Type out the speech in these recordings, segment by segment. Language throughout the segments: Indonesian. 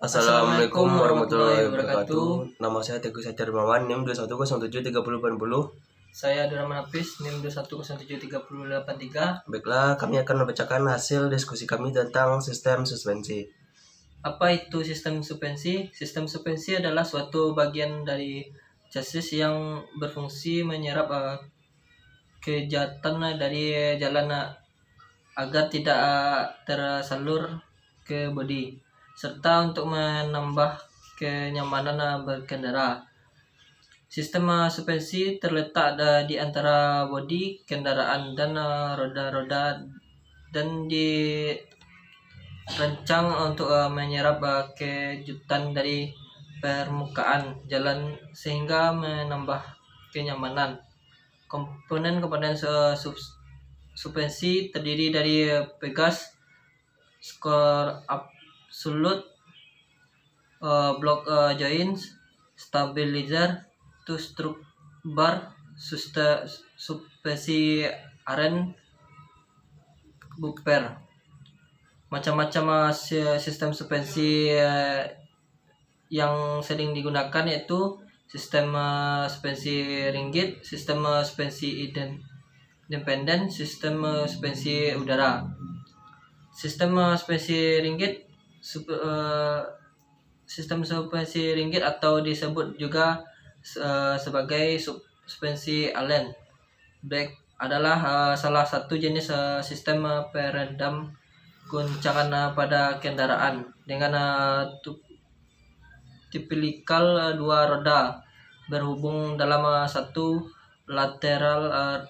Assalamualaikum warahmatullahi wabarakatuh. Nama saya Teguh Satyarmawan, NIM 21073080. Saya Abdurrahman Hafiz, NIM 21073083. Baiklah, kami akan membacakan hasil diskusi kami tentang sistem suspensi. Apa itu sistem suspensi? Sistem suspensi adalah suatu bagian dari chassis yang berfungsi menyerap kejahatan dari jalan agar tidak tersalur ke bodi, serta untuk menambah kenyamanan berkendara. Sistem suspensi terletak di antara bodi kendaraan dan roda-roda dan dirancang untuk menyerap kejutan dari permukaan jalan sehingga menambah kenyamanan. Komponen-komponen suspensi terdiri dari pegas, skor absolut, block joints, stabilizer, two-stroke bar, suspensi aren, bumper. Macam-macam sistem suspensi yang sering digunakan yaitu sistem suspensi ringgit, sistem suspensi independen, sistem suspensi udara. Sistem suspensi ringgit, sistem suspensi ringgit atau disebut juga sebagai suspensi Allen brake adalah salah satu jenis sistem peredam guncangan pada kendaraan dengan tipikal dua roda berhubung dalam satu lateral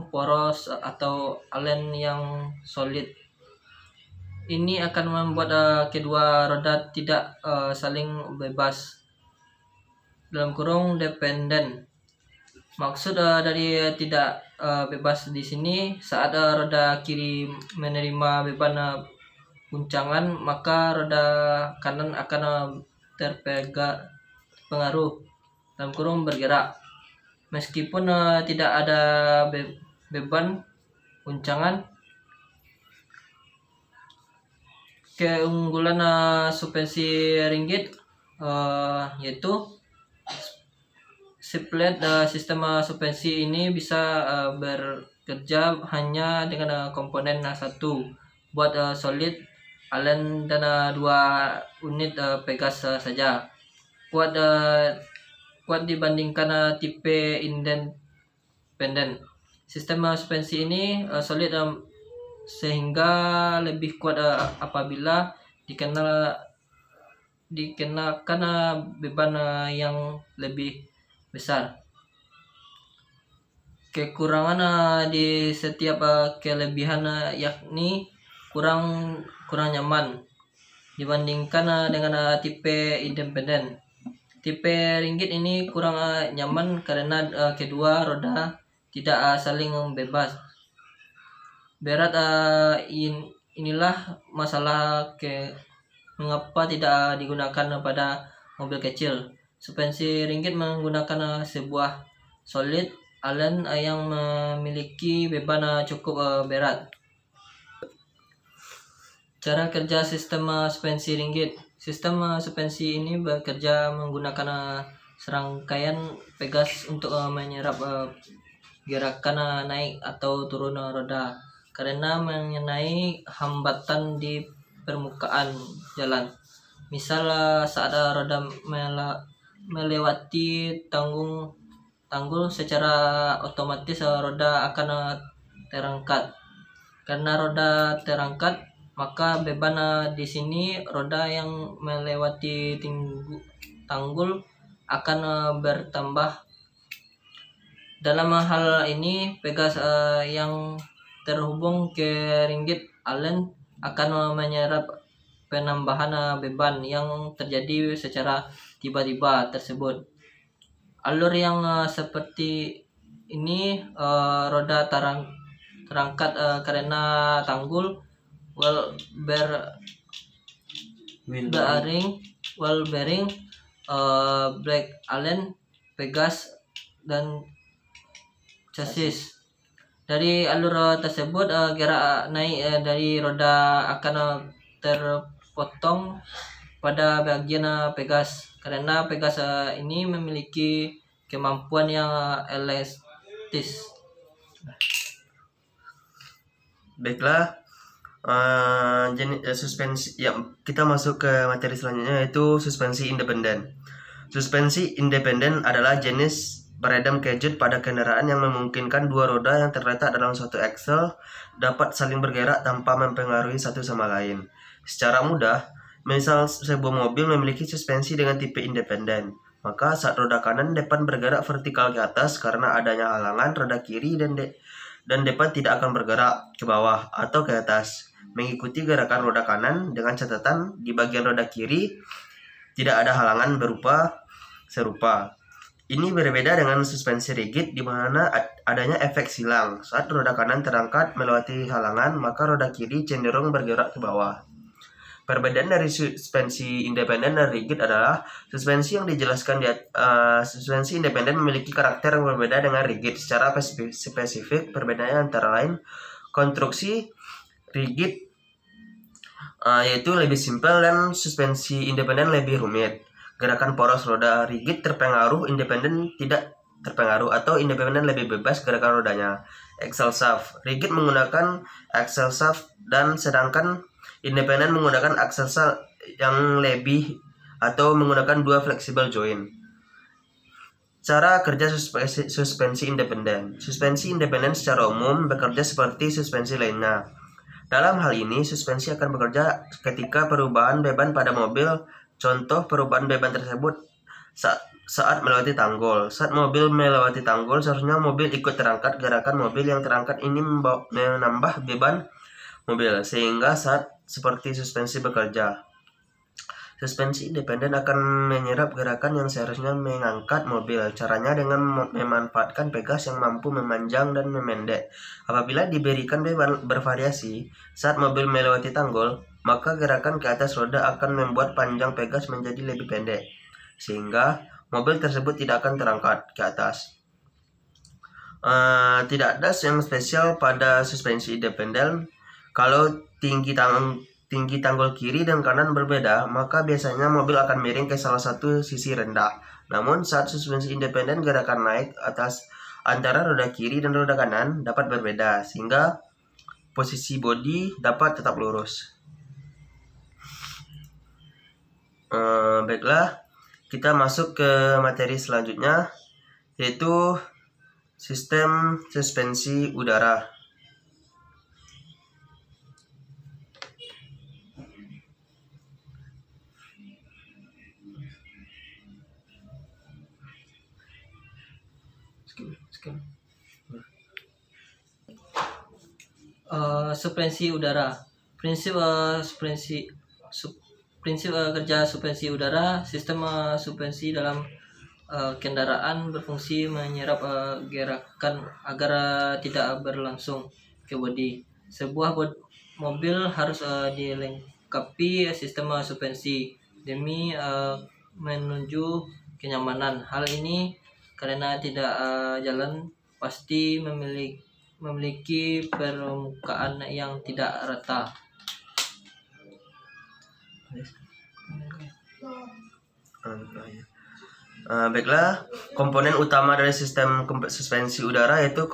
poros atau Allen yang solid. Ini akan membuat kedua roda tidak saling bebas dependen. Maksud dari tidak bebas di sini, saat roda kiri menerima beban guncangan, maka roda kanan akan terpengaruh bergerak. Meskipun tidak ada beban guncangan. Keunggulan suspensi ringgit yaitu split sistem suspensi ini bisa bekerja hanya dengan komponen satu, buat solid, Allen dan dua unit pegas saja. Kuat dibandingkan tipe independen. Sistem suspensi ini solid sehingga lebih kuat apabila dikenakan beban yang lebih besar. Kekurangan di setiap kelebihan yakni kurang nyaman dibandingkan dengan tipe independen. Tipe ringgit ini kurang nyaman karena kedua roda tidak saling bebas. Berat inilah masalah mengapa tidak digunakan pada mobil kecil. Suspensi ringgit menggunakan sebuah solid Allen yang memiliki beban cukup berat. Cara kerja sistem suspensi ringgit. Sistem suspensi ini bekerja menggunakan serangkaian pegas untuk menyerap gerakan naik atau turun roda karena mengenai hambatan di permukaan jalan. Misal saat roda melewati tanggul, secara otomatis roda akan terangkat. Karena roda terangkat, maka beban di sini roda yang melewati tanggul akan bertambah. Dalam hal ini, pegas yang terhubung ke ringgit Allen akan menyerap penambahan beban yang terjadi secara tiba-tiba tersebut. Alur yang seperti ini, roda terangkat karena tanggul, wheel bearing, brake Allen, pegas, dan chassis. Dari alur tersebut, gerak naik dari roda akan potong pada bagian pegas, karena pegas ini memiliki kemampuan yang elastis. Baiklah, jenis suspensi yang kita masuk ke materi selanjutnya yaitu suspensi independen. Suspensi independen adalah jenis peredam kejut pada kendaraan yang memungkinkan dua roda yang terletak dalam suatu aksel dapat saling bergerak tanpa mempengaruhi satu sama lain. Secara mudah, misal sebuah mobil memiliki suspensi dengan tipe independen, maka saat roda kanan depan bergerak vertikal ke atas karena adanya halangan, roda kiri dan depan tidak akan bergerak ke bawah atau ke atas, mengikuti gerakan roda kanan dengan catatan di bagian roda kiri tidak ada halangan serupa. Ini berbeda dengan suspensi rigid di mana adanya efek silang. Saat roda kanan terangkat melewati halangan, maka roda kiri cenderung bergerak ke bawah. Perbedaan dari suspensi independen dan rigid adalah suspensi yang dijelaskan suspensi independen memiliki karakter yang berbeda dengan rigid. Secara spesifik, perbedaannya antara lain konstruksi rigid yaitu lebih simpel dan suspensi independen lebih rumit. Gerakan poros roda rigid terpengaruh, independen tidak terpengaruh, atau independen lebih bebas gerakan rodanya. Axle shaft rigid menggunakan axle shaft dan sedangkan independen menggunakan axle shaft yang lebih atau menggunakan dua flexible joint. Cara kerja suspensi independen. Suspensi independen secara umum bekerja seperti suspensi lainnya. Dalam hal ini, suspensi akan bekerja ketika perubahan beban pada mobil. Contoh perubahan beban tersebut saat melewati tanggul. Saat mobil melewati tanggul, seharusnya mobil ikut terangkat. Gerakan mobil yang terangkat ini menambah beban mobil, sehingga saat seperti suspensi bekerja. Suspensi independen akan menyerap gerakan yang seharusnya mengangkat mobil. Caranya dengan memanfaatkan pegas yang mampu memanjang dan memendek. Apabila diberikan beban bervariasi saat mobil melewati tanggul, maka gerakan ke atas roda akan membuat panjang pegas menjadi lebih pendek, sehingga mobil tersebut tidak akan terangkat ke atas. Tidak ada yang spesial pada suspensi independen. Kalau tinggi tanggul kiri dan kanan berbeda, maka biasanya mobil akan miring ke salah satu sisi rendah. Namun saat suspensi independen, gerakan naik atas antara roda kiri dan roda kanan dapat berbeda, sehingga posisi bodi dapat tetap lurus. Baiklah, kita masuk ke materi selanjutnya, yaitu sistem suspensi udara. Suspensi udara. Prinsip kerja suspensi udara. Sistem suspensi dalam kendaraan berfungsi menyerap gerakan agar tidak berlangsung ke bodi. Sebuah mobil harus dilengkapi sistem suspensi demi menuju kenyamanan. Hal ini karena tidak jalan pasti memiliki permukaan yang tidak rata. Baiklah, komponen utama dari sistem suspensi udara yaitu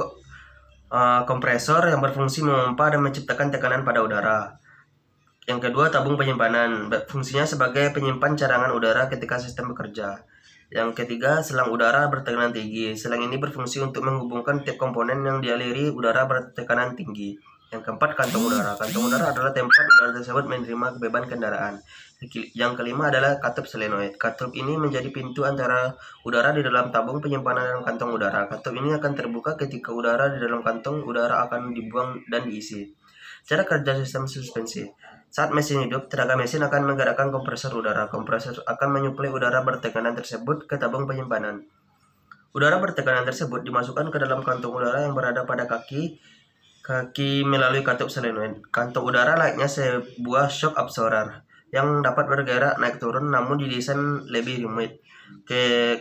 kompresor yang berfungsi memompa dan menciptakan tekanan pada udara. Yang kedua, tabung penyimpanan, fungsinya sebagai penyimpan cadangan udara ketika sistem bekerja. Yang ketiga, selang udara bertekanan tinggi. Selang ini berfungsi untuk menghubungkan tiap komponen yang dialiri udara bertekanan tinggi. Yang keempat, kantong udara. Kantong udara adalah tempat udara tersebut menerima beban kendaraan. Yang kelima adalah katup solenoid. Katup ini menjadi pintu antara udara di dalam tabung penyimpanan dan kantong udara. Katup ini akan terbuka ketika udara di dalam kantong udara akan dibuang dan diisi. Cara kerja sistem suspensi. Saat mesin hidup, tenaga mesin akan menggerakkan kompresor udara. Kompresor akan menyuplai udara bertekanan tersebut ke tabung penyimpanan. Udara bertekanan tersebut dimasukkan ke dalam kantong udara yang berada pada kaki melalui katup solenoid. Kantong udara layaknya sebuah shock absorber yang dapat bergerak naik turun namun didesain lebih rumit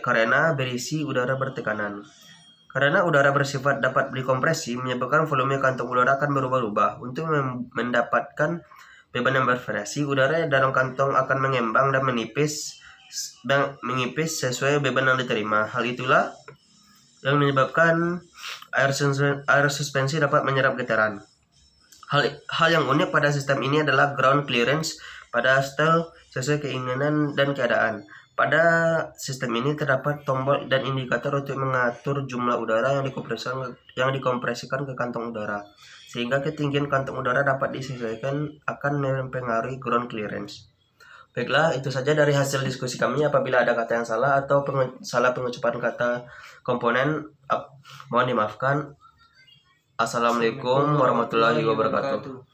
karena berisi udara bertekanan. Karena udara bersifat dapat dikompresi, menyebabkan volume kantong udara akan berubah-ubah. Untuk mendapatkan beban yang bervariasi, udara dalam kantong akan mengembang dan menipis sesuai beban yang diterima. Hal itulah yang menyebabkan air suspensi dapat menyerap getaran. Hal yang unik pada sistem ini adalah ground clearance pada setel sesuai keinginan dan keadaan. Pada sistem ini terdapat tombol dan indikator untuk mengatur jumlah udara yang dikompresikan ke kantong udara, sehingga ketinggian kantong udara dapat disesuaikan akan mempengaruhi ground clearance. Baiklah, itu saja dari hasil diskusi kami. Apabila ada kata yang salah atau salah pengucapan kata komponen, mohon dimaafkan. Assalamualaikum warahmatullahi wabarakatuh.